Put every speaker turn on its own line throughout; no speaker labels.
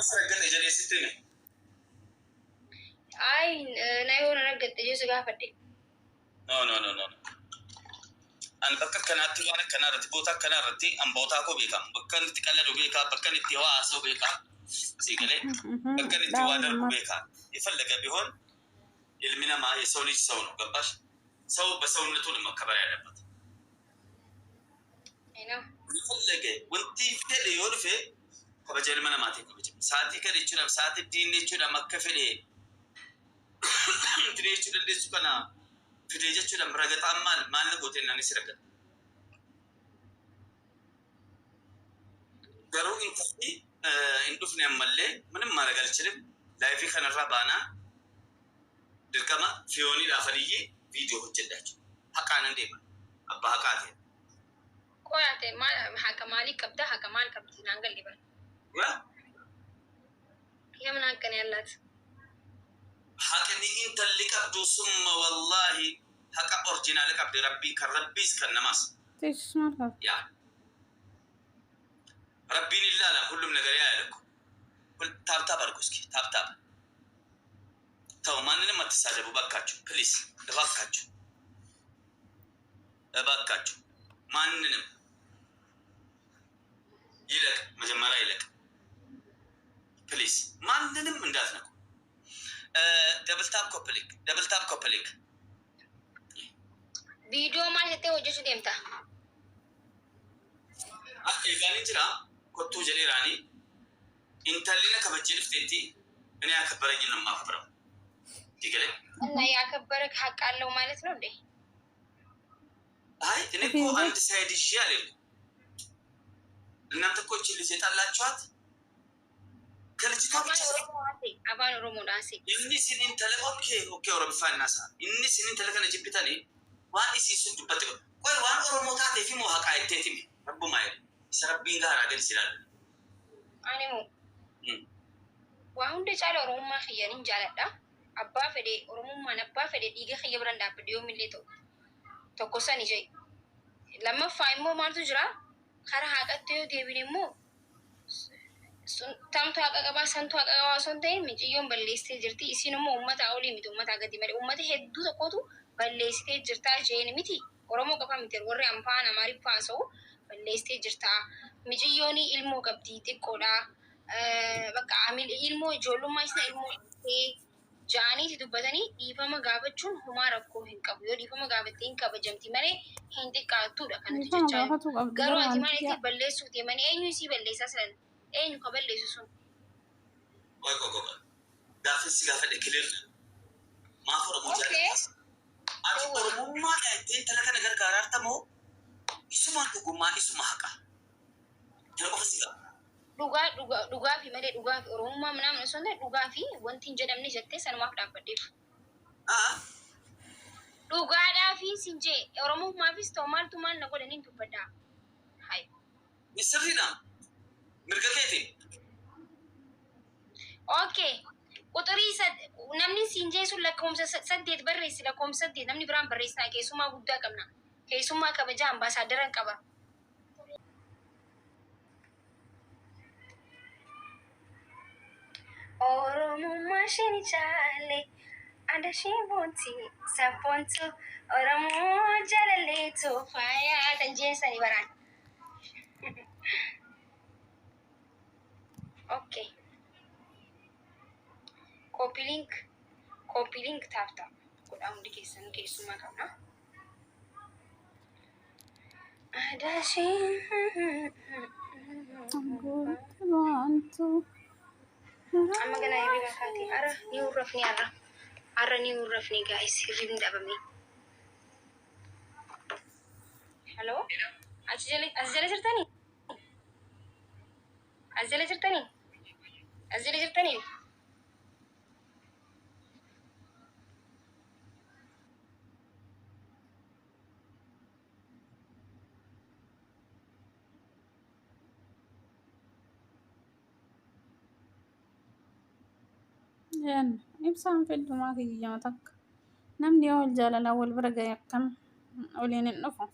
masra gad ejale sitene
ay nayo na nagate jesu gafade
no an bakka kanatti waan kanarratti boota kanarratti an boota ko beekam bakka itti qalladu beeka bakka itti waaso beeka sigale bakka itti waadar beeka ifallega ቢሆን ilmina ma የሰው ልጅ ሰው ነው ገባሽ ሰው በሰውነቱ ለመከበር ያለበት ይፈለገ ወንቲ ፈለ ይወርፈ ከበጀልመና ማቴ ከበጀ ሳቲ ከደቹ ሳቲ ዲንቹ ለመከፈለ ድሬቹ ለደሱ ከና ፊደጀቹ ለምረገጣማ ማን ጎቴና ነስረከ ገሩ ኢንተፊ እንዱፍነ ያመለ ምንም ማድረግ አልችልም ላይፊ ከነራ ባና ድርቀማ ፊዮኒ ላፈንዬ ቪዲዮ ወጀዳችሁ ሐቃን እንዴማ አባ ሐቃቴ ቆያቴ ሐከማሊ ቀብዳ ሐከማል ቀብቲና አንገል ይበል የምን ሐቀን ያላት ሐቀኒ እንተ ለቀብዱ ثم والله ሐቀ ኦሪጂናል ቀብድ ረቢ ከረቢስ ከነማስ
ተስማር
ያ ረቢን ኢላላ ሁሉም ነገር ያያለኩ ሁሉ ታብታብ አድርጉ እስኪ ታብታብ ተው ማንንም አትሳደቡ ባካችሁ ፕሊዝ እባካችሁ ማንንም ይለቅ መጀመሪያ ይለቅ ፕሊዝ ማንንም እንዳትነኩ ደብል ታፕ ኮፕሊክ ቪዲዮ ማለት ወጀቹ ደምታ ጋኒ ጅራ ኮቱ ጀሌራኒ ኢንተሊነ ከበጀልፍቴቲ እኔ ያከበረኝ ነው ማከብረው ይገለ እና ያከበረክ ሐቅ አለው ማለት ነው እንዴ አይ እኔ እኮ አንድ ሳይድ ይሻል እናንተ እኮ እቺ ልጅ የጣላችኋት ከልጅቷ ብቻ አባን ኦሮሞ ዳሴ inni sinin tele okay ኦሮሞ ፋናሳ inni sinin tele kana jibbitani waan isiisun dubbate ቆይ waan ኦሮሞ ታቴ ፊሞ ሐቅ አይቴቲም ረቡ ማይል ሰረቢን ጋር አገል ይችላል አኔሞ ዋሁን ደጫለ ኦሮሞ ኸየን እንጃለዳ አባ ፈዴ ኦሮሞ ማን አባ ፈዴ ዲገ ኸየብረን ዳብዲዮ ሚሌቶ ተኮሰን ይጀይ ለማፋይሞ ማርቱ ጅራ خرا حقته deebinemo tamto aqaba santo aqaba sonte mijiyon balleeste jirti isinmo ummata awli miti ummata gadi male ummata heddu tokkotu balleeste jirta jeen miti oromo qafa miti warri ampana mari faaso balleeste jirta mijiyoni ilmu qabdi tiqoda baka amil ilmu joluma isna ilmu jaani dubbatani difama gaabachun huma rakko hin qabu yo difama gaabatin kabajamti male hindi qaatudha kanatu jecha garu atimani balleessu temani enyu si balleessa san enyu kaballeessu sun ቆይ ዳፍስ ጋፈደ ክሊር ማፈረ ሙጃለ አቱ ኦሮሞማ አይቴን ተለከ ነገር ጋር አርተሞ ይሱማ ጉማ ይሱማ ሐቃ ተቆፍሲጋ dhugaa fi malee dhugaa fi oromummaa ምናምን እሱን dhugaa fi wanti hin jedhamne jettee sanumaaf dhaabbadeef dhugaadhaa fi sinjee oromummaafis ta'u maaltu maal na godhaniin dubbadhaa hay misirriidha mirga keetiin
okay quxurii namni sinjee sun lakkoomsa 8 barreessi lakkoomsa 8 namni biraan barreessaa keessumaa guddaa qabna keessumaa kabaja ambaasaaderan qaba Oromo shini chale adashi bonti sapontu Oromo jalale to faya tanje sani baran okay copy link tafta koda undi kesan kesuma kana adashi amma gana yiri bakati ara ni urrafni guys ribin dabami hello azjale jirtani
jan ibsan feddu ma ki jamatak namni yawal jalala wal baraga yakkan olenen nofo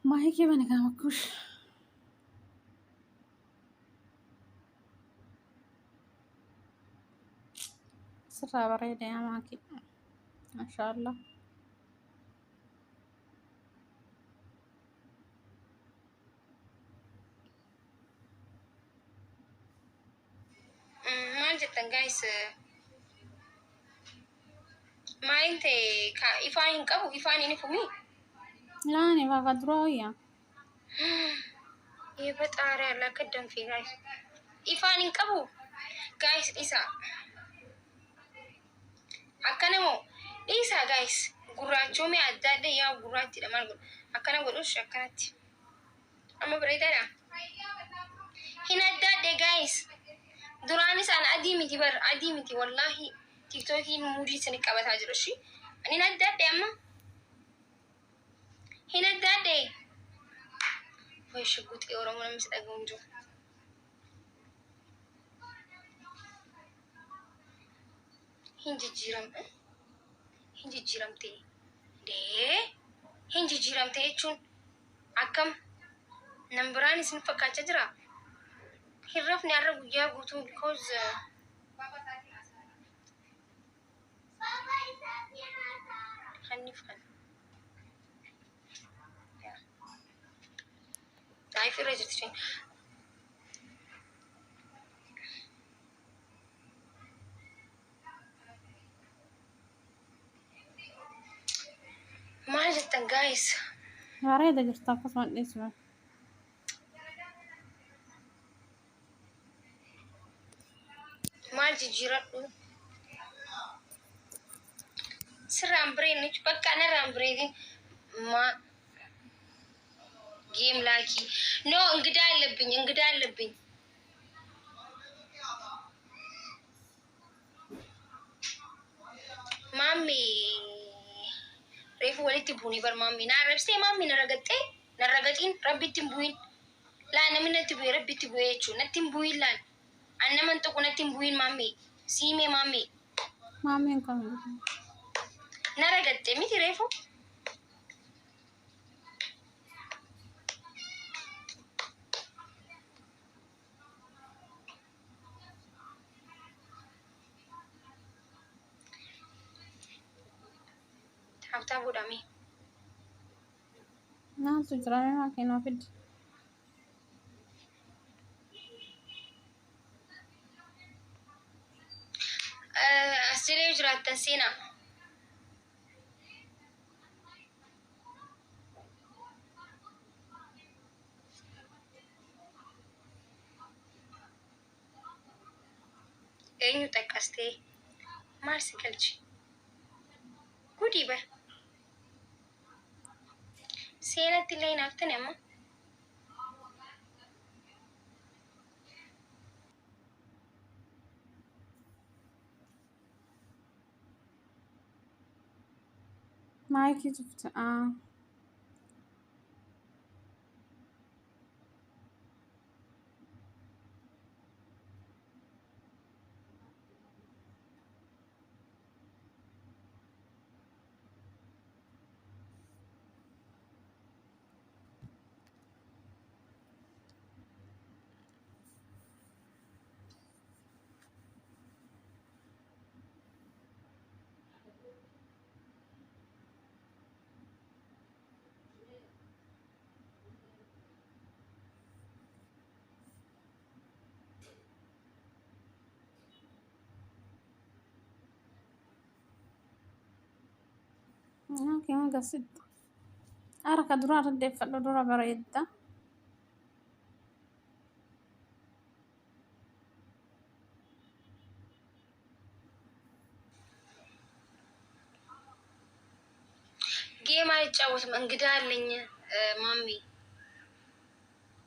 ማይኬ በነጋመኩሽ ስራ በሬዳ ያማኪ ማሻአላህ
maal jettan guys? Maaliin ta'e ifaan hin qabu, ifaan hin ifumi.
ላኔ ባጋድሮያ
የፈጣሪ ያለ ከደም ፊ ጋይስ ifaan hin qabu guys isa akkanamo isa guys gurraachome adda adda yaa gurraatti dha maal godhu akkana godhush akkanatti amma bareedaadha hin adda adda guys duraanis an adii miti bar adii miti wallahi tiktokiin muudii sini qabataa jiru shi hin adda adda amma hin adda adda ወይ ሽጉጥ የኦሮሞ ነው የሚስጠገው እንጂ hinjijjiiramte dee hinjijjiiramte jechuun akkam nam biraan isin fakkaachaa jira hin rafne har'a guyyaa guutuu because hannifan Life registration. Maal jettan guys?
bareeda jirta akkasumas dhiisme
Maal jijjiiradhu? Sirraan bireennichi bakka anarraan bireetiin ma ጌም ላኪ ኖ እንግዳ አለብኝ ማሚ ሬፉ ወሊት ቡኒ በር ማሚ ናረብሴ ማሚ ነረገጢን ረቢትን ቡይን ላነምነት ቡይ ረቢት ቡየቹ ነትን ቡይን ላን አነመን ጥቁ ነትን ቡይን ማሚ ሲሜ ማሚ
እንኳን
ነረገጤ ሚቲ ሬፉ Tabu dami.
Nah, sujurane makin ofid.
Asli juratan sina. Eenyu takkastee maal si galchi? Gudii bar. Seenatti illee hinaaftan amma.
Maayikii cufte. Kima gasidda. Arka duraan raddeeffadhu dura bareedda.
ጌም አልጫወትም እንግዳ አለኝ ማሚ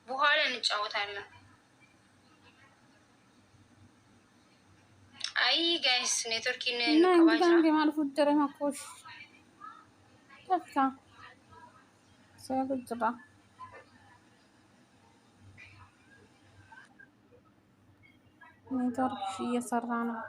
በኋላ እንጫወታለን። አይ ጋይስ ኔትወርኪን
እንግዳ ጌም አልፉደረ ማኮሽ ተፍታ ሰጉጅራ ኔትወርክ እየሰራ ነው።